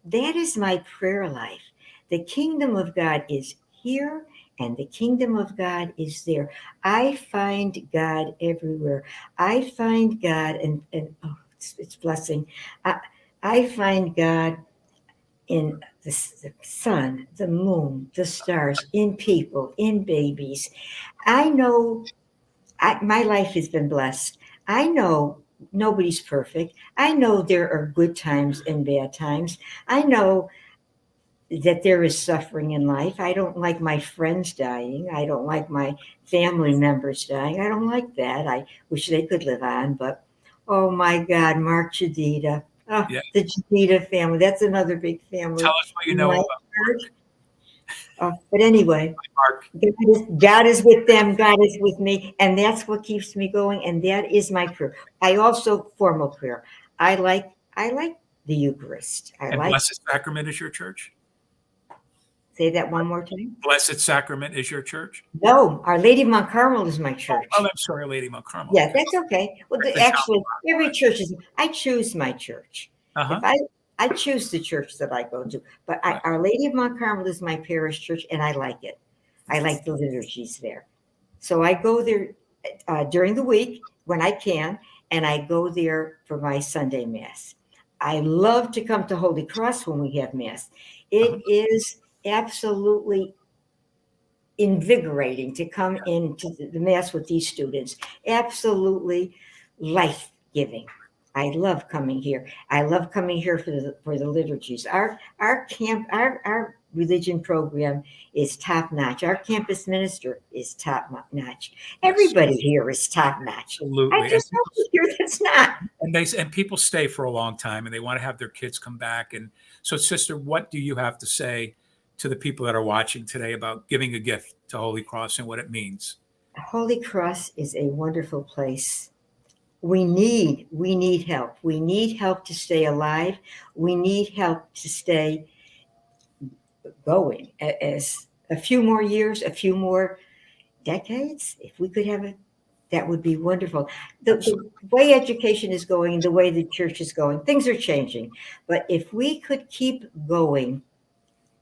That is my prayer life. The kingdom of God is here and the kingdom of God is there. I find God everywhere. I find God and it's blessing. I find God in the sun, the moon, the stars, in people, in babies. I know my life has been blessed. I know nobody's perfect. I know there are good times and bad times. I know that there is suffering in life. I don't like my friends dying. I don't like my family members dying. I don't like that. I wish they could live on, but oh my God, Mark Chedida. Oh, yeah. The Chedida family. That's another big family. Tell us what you know about Mark. But anyway, God is with them. God is with me. And that's what keeps me going. And that is my prayer. I also formal prayer. I like the Eucharist. Blessed Sacrament is your church? Say that one more time. Blessed Sacrament is your church? No, Our Lady of Mount Carmel is my church. Oh, I'm sorry, Lady of Mount Carmel. Yeah, that's okay. Well, actually, every church is. I choose my church. Uh-huh. If I choose the church that I go to, but Our Lady of Mount Carmel is my parish church, and I like it. I like the liturgies there, so I go there during the week when I can, and I go there for my Sunday Mass. I love to come to Holy Cross when we have Mass. It is absolutely invigorating to come into the Mass with these students. Absolutely life-giving. I love coming here. I love coming here for the liturgies. Our religion program is top notch. Our campus minister is top notch. Everybody here is top notch. Absolutely. I just hope here that's not. And people stay for a long time, and they want to have their kids come back. And so, sister, what do you have to say to the people that are watching today about giving a gift to Holy Cross and what it means? Holy Cross is a wonderful place. We need help. We need help to stay alive. We need help to stay going as a few more years, a few more decades. If we could have it, that would be wonderful. The way education is going, the way the church is going, things are changing. But if we could keep going,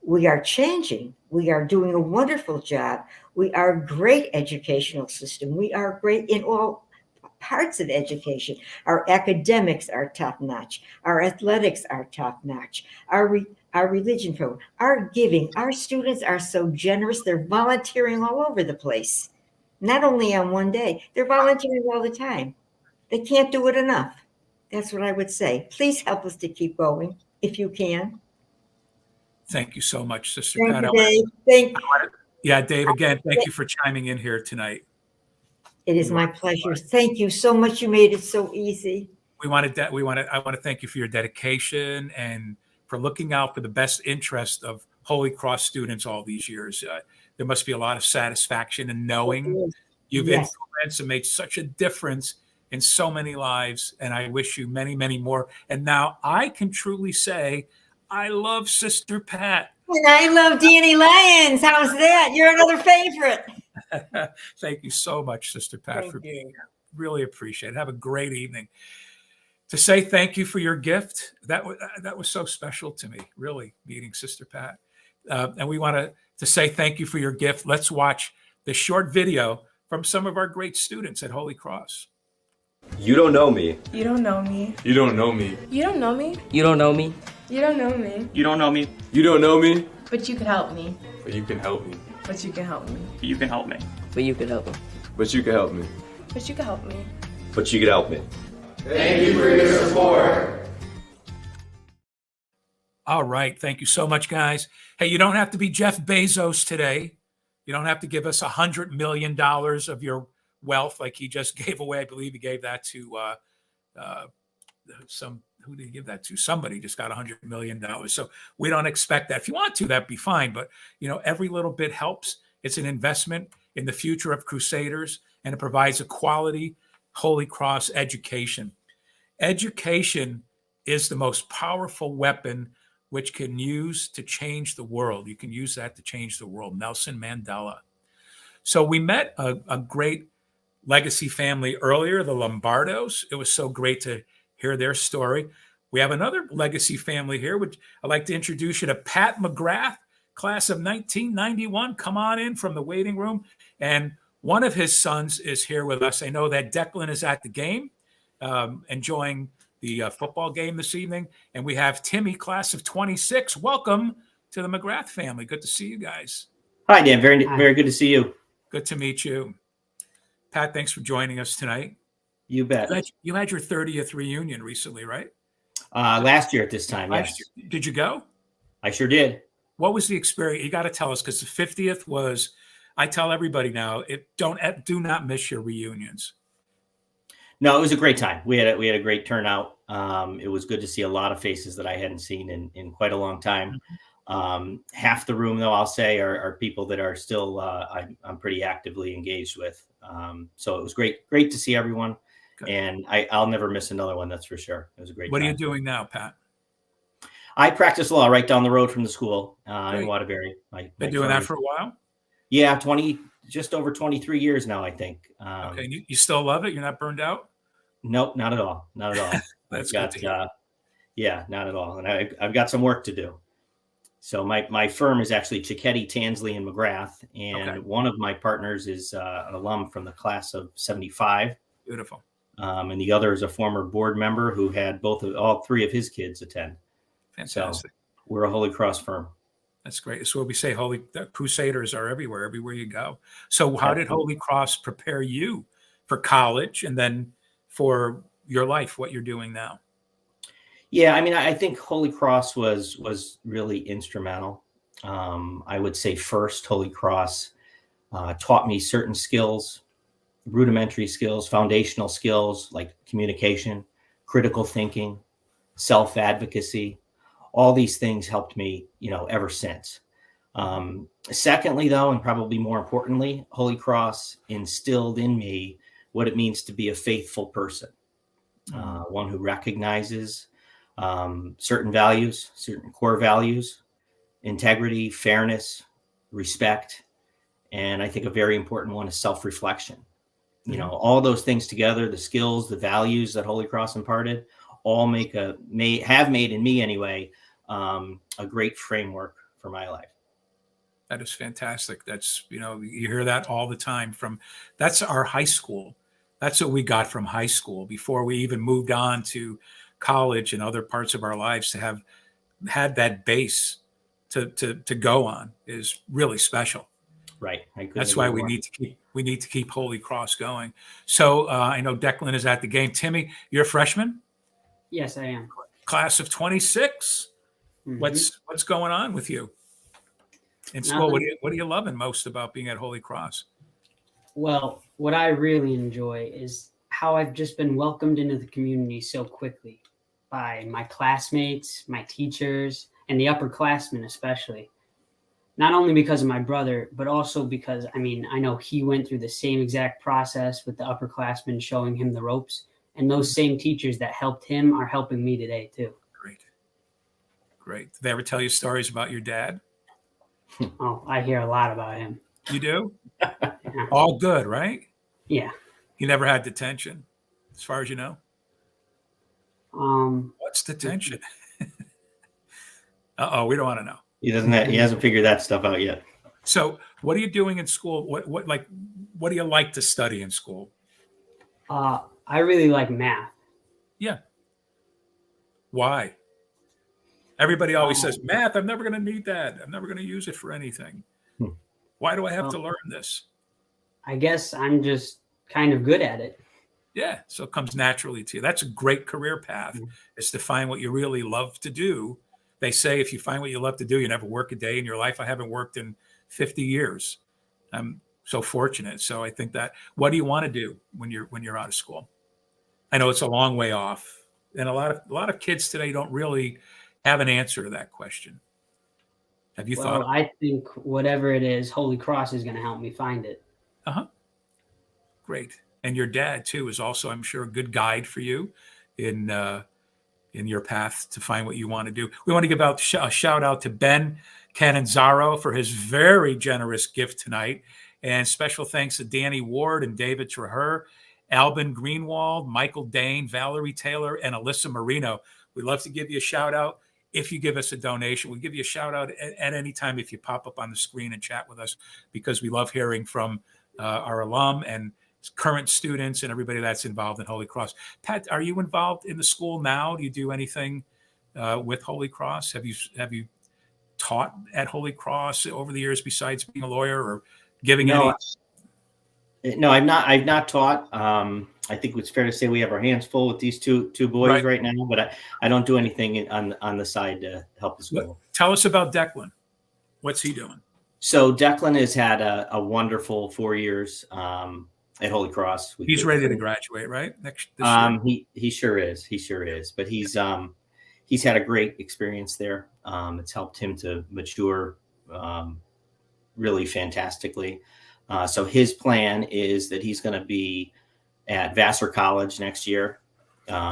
we are changing. We are doing a wonderful job. We are a great educational system. We are great in all parts of education. Our academics are top notch. Our athletics are top notch. Our religion program, our giving, our students are so generous. They're volunteering all over the place. Not only on one day, they're volunteering all the time. They can't do it enough. That's what I would say. Please help us to keep going if you can. Thank you so much, Sister Thank Pat. you, Dave. Yeah, Dave, again, thank you for chiming in here tonight. It is my pleasure. Thank you so much. You made it so easy. I want to thank you for your dedication and for looking out for the best interest of Holy Cross students all these years. There must be a lot of satisfaction in knowing you've influenced and made such a difference in so many lives. And I wish you many, many more. And now I can truly say, I love Sister Pat. And I love Danny Lyons. How's that? You're another favorite. Thank you so much, Sister Pat, for being here. Really appreciate it. Have a great evening. To say thank you for your gift, that was so special to me, really, meeting Sister Pat. And we want to say thank you for your gift. Let's watch the short video from some of our great students at Holy Cross. You don't know me. You don't know me. You don't know me. You don't know me. You don't know me. You don't know me. You don't know me. You don't know me. But you could help me. But you can help me. But you can help me. You can help me. But you could help me. But you can help me. But you can help me. But you can help me. Thank you for your support. All right. Thank you so much, guys. Hey, you don't have to be Jeff Bezos today. You don't have to give us $100 million of your wealth like he just gave away. I believe he gave that to who did he give that to? Somebody just got $100 million. So we don't expect that. If you want to, that'd be fine. But, every little bit helps. It's an investment in the future of Crusaders, and it provides a quality Holy Cross education. Education is the most powerful weapon which can use to change the world. You can use that to change the world. Nelson Mandela. So we met a great legacy family earlier, the Lombardos. It was so great to hear their story. We have another legacy family here, which I'd like to introduce you to Pat McGrath, class of 1991. Come on in from the waiting room. And one of his sons is here with us. I know that Declan is at the game, enjoying the football game this evening. And we have Timmy, class of 26. Welcome to the McGrath family. Good to see you guys. Hi, Dan. Very, very good to see you. Good to meet you. Pat, thanks for joining us tonight. You bet. You had your 30th reunion recently, right? Last year at this time, yes. Did you go? I sure did. What was the experience? You got to tell us, because the 50th was, I tell everybody now, do not miss your reunions. No, it was a great time. We had a great turnout. It was good to see a lot of faces that I hadn't seen in quite a long time. Half the room, though, I'll say, are people that are still I'm pretty actively engaged with. So it was great to see everyone. Good. And I'll never miss another one. That's for sure. It was a great. What time. Are you doing now, Pat? I practice law right down the road from the school in Waterbury. Been doing that for a while? Yeah, just over 23 years now, I think. Okay, you still love it? You're not burned out? Nope, not at all. Not at all. That's good to hear. Yeah, not at all. And I've got some work to do. So my firm is actually Cicchetti, Tansley, and McGrath. And one of my partners is an alum from the class of 75. Beautiful. And the other is a former board member who had all three of his kids attend. Fantastic. So we're a Holy Cross firm. That's great. That's what we say. The Crusaders are everywhere you go. So how did Holy Cross prepare you for college and then for your life, what you're doing now? Yeah, I mean, I think Holy Cross was really instrumental. I would say first, Holy Cross taught me certain skills, rudimentary skills, foundational skills like communication, critical thinking, self-advocacy. All these things helped me, ever since. Secondly, though, and probably more importantly, Holy Cross instilled in me what it means to be a faithful person, one who recognizes certain values, certain core values, integrity, fairness, respect, and I think a very important one is self-reflection. All those things together, the skills, the values that Holy Cross imparted, all have made in me anyway, a great framework for my life. That is fantastic. That's, you hear that all the time that's our high school. That's what we got from high school before we even moved on to college and other parts of our lives. To have had that base to go on is really special. Right. That's why we need to keep Holy Cross going. So I know Declan is at the game. Timmy, you're a freshman? Yes, I am. Class of 26. Mhm. What's going on with you in school? Nothing. What are you loving most about being at Holy Cross? Well, what I really enjoy is how I've just been welcomed into the community so quickly by my classmates, my teachers, and the upperclassmen especially. Not only because of my brother, but also because, I know he went through the same exact process with the upperclassmen showing him the ropes. And those same teachers that helped him are helping me today too. Great. Did they ever tell you stories about your dad? Oh, I hear a lot about him. You do? Yeah. All good, right? Yeah. He never had detention, as far as you know? What's detention? Uh-oh, we don't want to know. He hasn't figured that stuff out yet. So what are you doing in school? What do you like to study in school? I really like math. Yeah. Why? Everybody always says, math, I'm never going to need that. I'm never going to use it for anything. Why do I have to learn this? I guess I'm just kind of good at it. Yeah, so it comes naturally to you. That's a great career path, is to find what you really love to do. They say if you find what you love to do, you never work a day in your life. I haven't worked in 50 years. I'm so fortunate. So I think that, what do you want to do when you're out of school? I know it's a long way off, and a lot of kids today don't really have an answer to that question. Have you thought? I think whatever it is, Holy Cross is going to help me find it. Great. And your dad too is also, I'm sure, a good guide for you in your path to find what you want to do. We want to give out a shout out to Ben Cananzaro for his very generous gift tonight. And special thanks to Danny Ward and David Traher, Albin Greenwald, Michael Dane, Valerie Taylor, and Alyssa Marino. We'd love to give you a shout out if you give us a donation. We'll give you a shout out at any time if you pop up on the screen and chat with us, because we love hearing from our alum and current students and everybody that's involved in Holy Cross. Pat, are you involved in the school now? Do you do anything with Holy Cross? Have you taught at Holy Cross over the years besides being a lawyer or giving any? No, I've not taught. I think it's fair to say we have our hands full with these two boys right now, but I don't do anything on the side to help the school. Tell us about Declan. What's he doing? So Declan has had a wonderful 4 years at Holy Cross. He's ready to graduate, right? This year. He sure is. He sure is. But he's had a great experience there. It's helped him to mature really fantastically. So his plan is that he's going to be at Vassar College next year.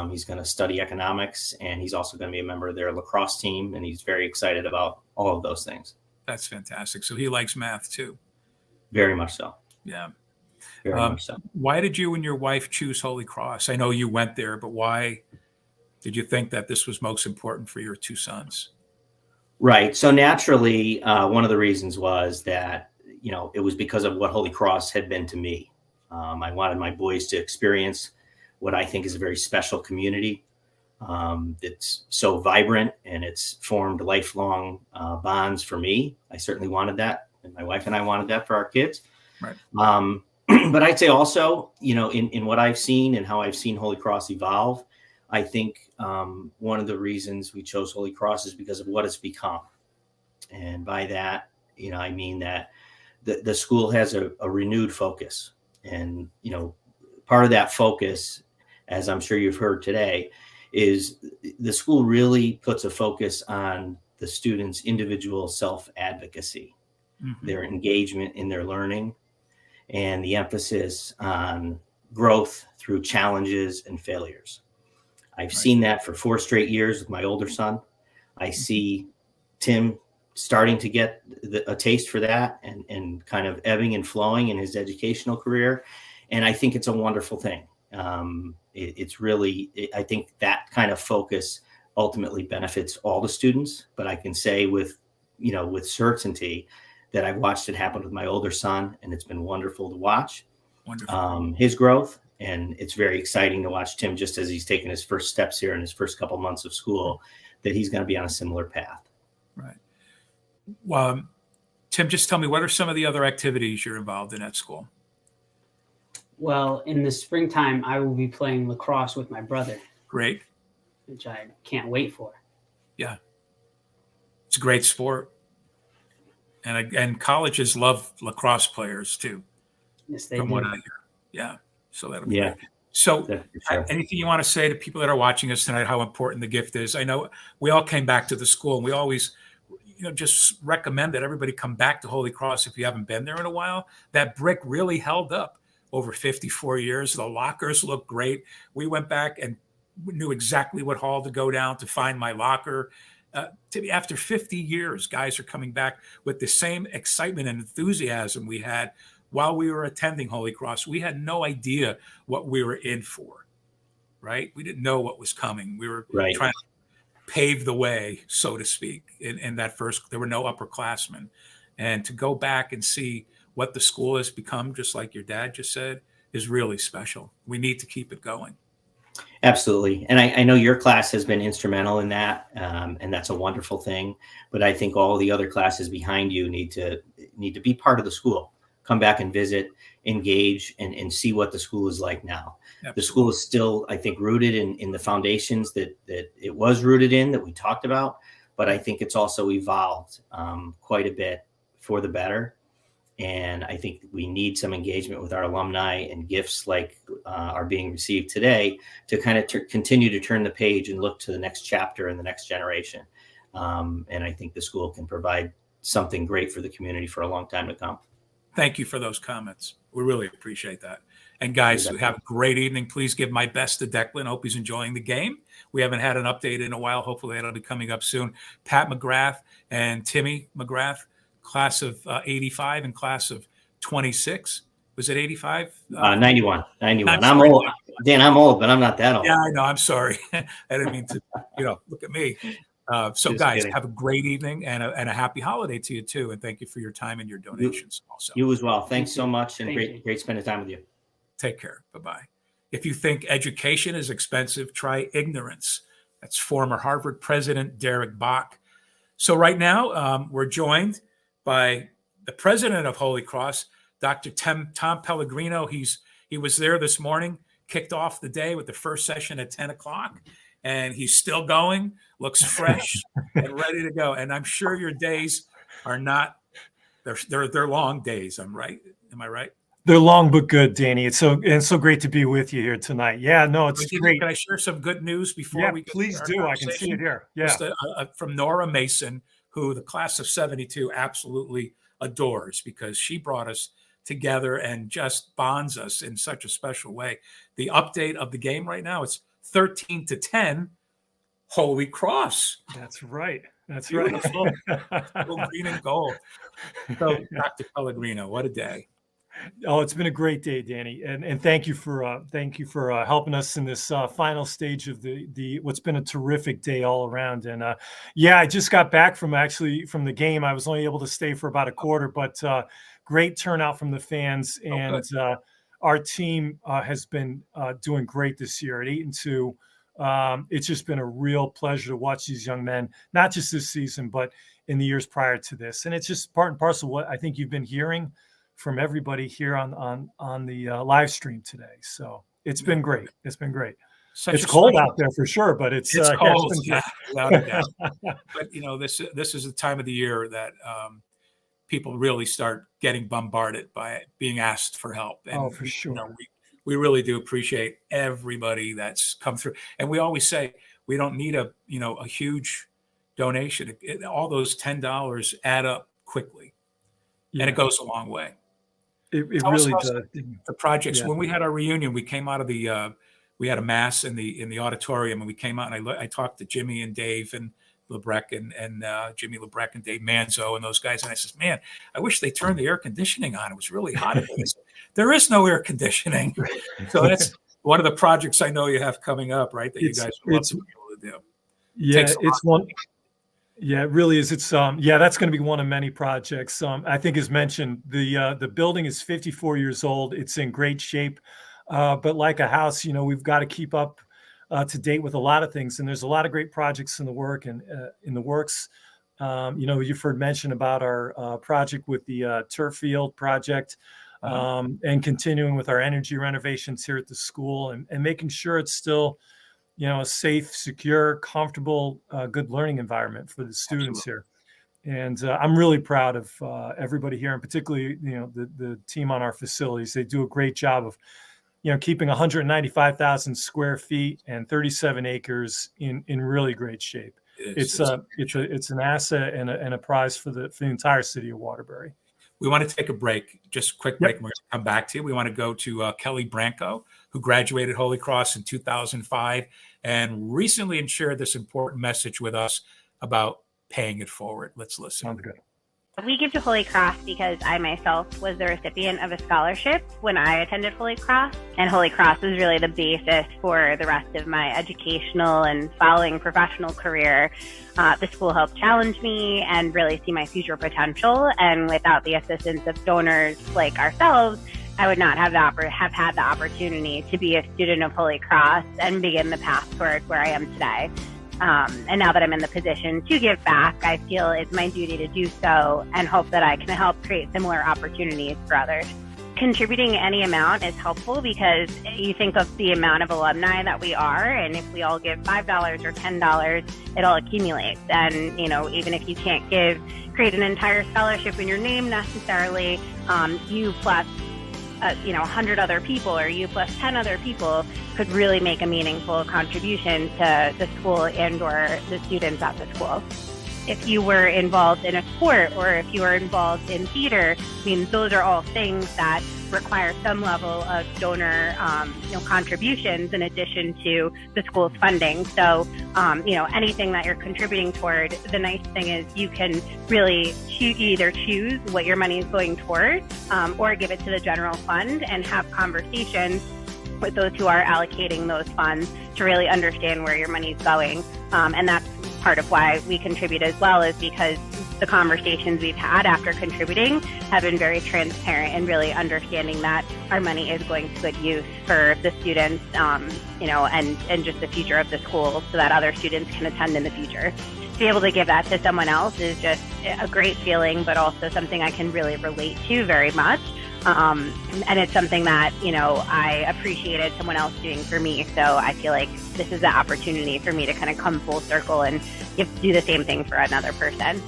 He's going to study economics, and he's also going to be a member of their lacrosse team. And he's very excited about all of those things. That's fantastic. So he likes math too. Very much so. Yeah. Very much so. Why did you and your wife choose Holy Cross? I know you went there, but why did you think that this was most important for your two sons? Right. So naturally, one of the reasons was that, it was because of what Holy Cross had been to me. I wanted my boys to experience what I think is a very special community. It's so vibrant, and it's formed lifelong bonds for me. I certainly wanted that, and my wife and I wanted that for our kids. Right. But I'd say also, in what I've seen and how I've seen Holy Cross evolve, I think one of the reasons we chose Holy Cross is because of what it's become. And by that, I mean that the school has a renewed focus. And, part of that focus, as I'm sure you've heard today, is the school really puts a focus on the students' individual self-advocacy, their engagement in their learning, and the emphasis on growth through challenges and failures. I've seen that for 4 straight years with my older son. I see Tim starting to get a taste for that and kind of ebbing and flowing in his educational career. And I think it's a wonderful thing. It's really, I think that kind of focus ultimately benefits all the students, but I can say with certainty that I've watched it happen with my older son, and it's been wonderful to watch Wonderful. his growth. And it's very exciting to watch Tim, just as he's taking his first steps here in his first couple months of school, that he's going to be on a similar path. Right. Well, Tim, just tell me, what are some of the other activities you're involved in at school? Well, in the springtime, I will be playing lacrosse with my brother. Great. Which I can't wait for. Yeah. It's a great sport. And colleges love lacrosse players too. Yes, they from do. what I hear. Yeah. So that'll be Yeah. great. So Sure. anything you want to say to people that are watching us tonight, how important the gift is? I know we all came back to the school, and we always, just recommend that everybody come back to Holy Cross if you haven't been there in a while. That brick really held up over 54 years. The lockers look great. We went back and knew exactly what hall to go down to find my locker. After 50 years, guys are coming back with the same excitement and enthusiasm we had while we were attending Holy Cross. We had no idea what we were in for, right? We didn't know what was coming. We were Right. trying to pave the way, so to speak. In that first, there were no upperclassmen. And to go back and see what the school has become, just like your dad just said, is really special. We need to keep it going. Absolutely. And I know your class has been instrumental in that. And that's a wonderful thing. But I think all the other classes behind you need to be part of the school. Come back and visit, engage, and see what the school is like now. Absolutely. The school is still, I think, rooted in the foundations that it was rooted in, that we talked about. But I think it's also evolved quite a bit for the better. And I think we need some engagement with our alumni, and gifts like are being received today to kind of continue to turn the page and look to the next chapter and the next generation. And I think the school can provide something great for the community for a long time to come. Thank you for those comments. We really appreciate that. And guys, we have a great evening. Please give my best to Declan. Hope he's enjoying the game. We haven't had an update in a while. Hopefully that'll be coming up soon. Pat McGrath and Timmy McGrath, class of 85 and class of 26. Was it 85? 91. I'm sorry. old. Dan, I'm old, but I'm not that old. Yeah, I know. I'm sorry. I didn't mean to, look at me. So Just guys, kidding. have a great evening and a happy holiday to you too. And thank you for your time and your donations also. You as well. Thanks so much, and Thank you. great spending time with you. Take care. Bye-bye. If you think education is expensive, try ignorance. That's former Harvard President Derek Bach. So right now, we're joined by the president of Holy Cross, Dr. Tom Pellegrino. He was there this morning, kicked off the day with the first session at 10 o'clock, and he's still going, looks fresh and ready to go. And I'm sure your days are not, they're long days. Am I right? They're long but good, Danny. It's so great to be with you here tonight. Yeah, no, it's great. Can I share some good news before we get please to do. our I can see conversation? it here. Yeah. Just from Nora Mason, who the class of 72 absolutely adores, because she brought us together and just bonds us in such a special way. The update of the game right now, it's 13-10, Holy Cross. That's right. That's Beautiful. right. Green and gold. So, Dr. Pellegrino, what a day. Oh, it's been a great day, Danny, and thank you for helping us in this final stage of the what's been a terrific day all around. And I just got back from the game. I was only able to stay for about a quarter, but great turnout from the fans, and our team has been doing great this year at 8-2. It's just been a real pleasure to watch these young men, not just this season, but in the years prior to this. And it's just part and parcel of what I think you've been hearing from everybody here on the live stream today. So it's been great. It's been great. It's cold out there for sure, but it's cold. Yeah, without a doubt. But this is the time of the year that people really start getting bombarded by being asked for help. And, for sure. We really do appreciate everybody that's come through. And we always say we don't need a huge donation. All those $10 add up quickly, and it goes a long way. It really does. The projects. Yeah. When we had our reunion, we came out of we had a mass in the auditorium, and we came out, and I talked to Jimmy and Dave and Lebrecht and Jimmy Lebrecht and Dave Manzo and those guys, and I said, man, I wish they turned the air conditioning on. It was really hot. There is no air conditioning. So that's one of the projects I know you have coming up, right? That you guys would love to be able to do. Yeah, it's one. Yeah, it really is. It's yeah, that's going to be one of many projects. I think as mentioned, the building is 54 years old. It's in great shape. But like a house, we've got to keep up to date with a lot of things. And there's a lot of great projects in the works. You've heard mention about our project with the turf field project, and continuing with our energy renovations here at the school, and making sure it's still a safe, secure, comfortable, good learning environment for the students here. And I'm really proud of everybody here, and particularly, the team on our facilities. They do a great job of, keeping 195,000 square feet and 37 acres in really great shape. It's an asset and a prize for the entire city of Waterbury. We want to take a break, just a quick break. We're going to come back to you. We want to go to Kelly Branco, who graduated Holy Cross in 2005 and recently shared this important message with us about paying it forward. Let's listen. Sounds good. We give to Holy Cross because I myself was the recipient of a scholarship when I attended Holy Cross, and Holy Cross was really the basis for the rest of my educational and following professional career. The school helped challenge me and really see my future potential, and without the assistance of donors like ourselves, I would not have had the opportunity to be a student of Holy Cross and begin the path toward where I am today. And now that I'm in the position to give back, I feel it's my duty to do so and hope that I can help create similar opportunities for others. Contributing any amount is helpful because you think of the amount of alumni that we are, and if we all give $5 or $10, it all accumulates. And, even if you can't create an entire scholarship in your name necessarily, you plus 100 other people, or you plus 10 other people, could really make a meaningful contribution to the school and or the students at the school. If you were involved in a sport, or if you were involved in theater, those are all things that require some level of donor contributions in addition to the school's funding. So, anything that you're contributing toward, the nice thing is you can really either choose what your money is going toward, or give it to the general fund and have conversations with those who are allocating those funds to really understand where your money is going. And that's part of why we contribute as well, is because the conversations we've had after contributing have been very transparent and really understanding that our money is going to good use for the students, and just the future of the school so that other students can attend in the future. To be able to give that to someone else is just a great feeling, but also something I can really relate to very much. And it's something that, I appreciated someone else doing for me. So I feel like this is the opportunity for me to kind of come full circle and do the same thing for another person.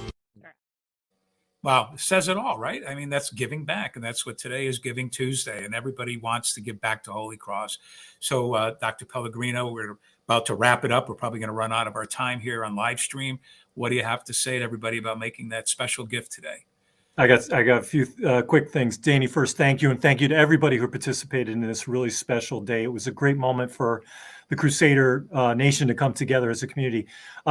Wow, it says it all, right? That's giving back, and that's what today is Giving Tuesday, and everybody wants to give back to Holy Cross. So, Dr. Pellegrino, we're about to wrap it up. We're probably going to run out of our time here on Livestream. What do you have to say to everybody about making that special gift today? I got a few quick things. Danny, first, thank you. And thank you to everybody who participated in this really special day. It was a great moment for the Crusader Nation to come together as a community.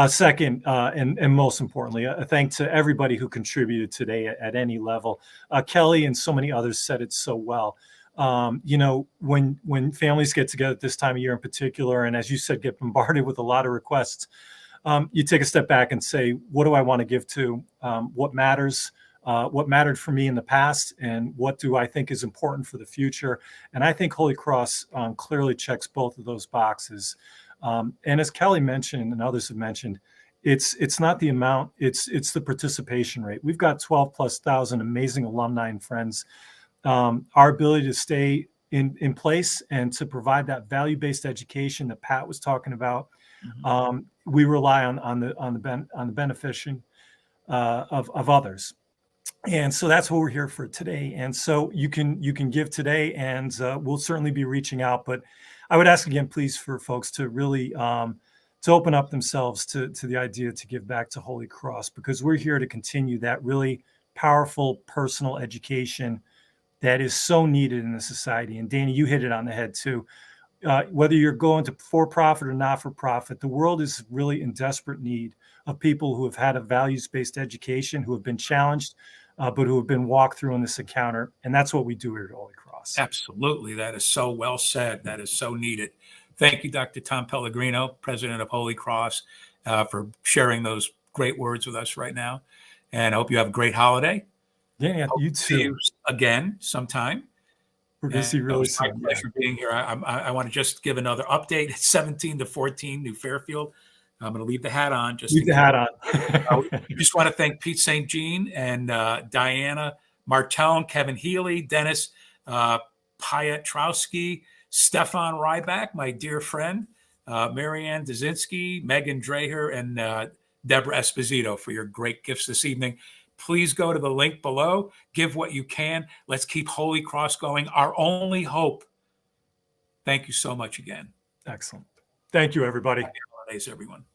Second, and most importantly, a thanks to everybody who contributed today at any level. Kelly and so many others said it so well. When families get together at this time of year in particular, and as you said, get bombarded with a lot of requests, you take a step back and say, what do I want to give to? What matters? What mattered for me in the past, and what do I think is important for the future? And I think Holy Cross clearly checks both of those boxes. And as Kelly mentioned and others have mentioned, it's not the amount, it's the participation rate. We've got 12,000+ amazing alumni and friends. Our ability to stay in place and to provide that value-based education that Pat was talking about, we rely on the beneficent of others. And so that's what we're here for today. And so you can give today, and we'll certainly be reaching out. But I would ask again, please, for folks to really to open up themselves to the idea to give back to Holy Cross, because we're here to continue that really powerful personal education that is so needed in the society. And Danny, you hit it on the head too. Whether you're going to for-profit or not-for-profit, the world is really in desperate need of people who have had a values-based education, who have been challenged, but who have been walked through in this encounter. And that's what we do here at Holy Cross. Absolutely. That is so well said. That is so needed. Thank you, Dr. Tom Pellegrino, president of Holy Cross, for sharing those great words with us right now. And I hope you have a great holiday. Yeah, Hope you to see too. you again sometime. We're going to see you It really was my soon. pleasure being here. I want to just give another update. It's 17-14, New Fairfield. I'm going to leave the hat on. Just Leave the hat on. we just want to thank Pete St. Jean and Diana Martone, Kevin Healy, Dennis Pietrowski, Stefan Ryback, my dear friend, Marianne Dzinski, Megan Dreher, and Deborah Esposito for your great gifts this evening. Please go to the link below. Give what you can. Let's keep Holy Cross going. Our only hope. Thank you so much again. Excellent. Thank you, everybody. Happy holidays, everyone.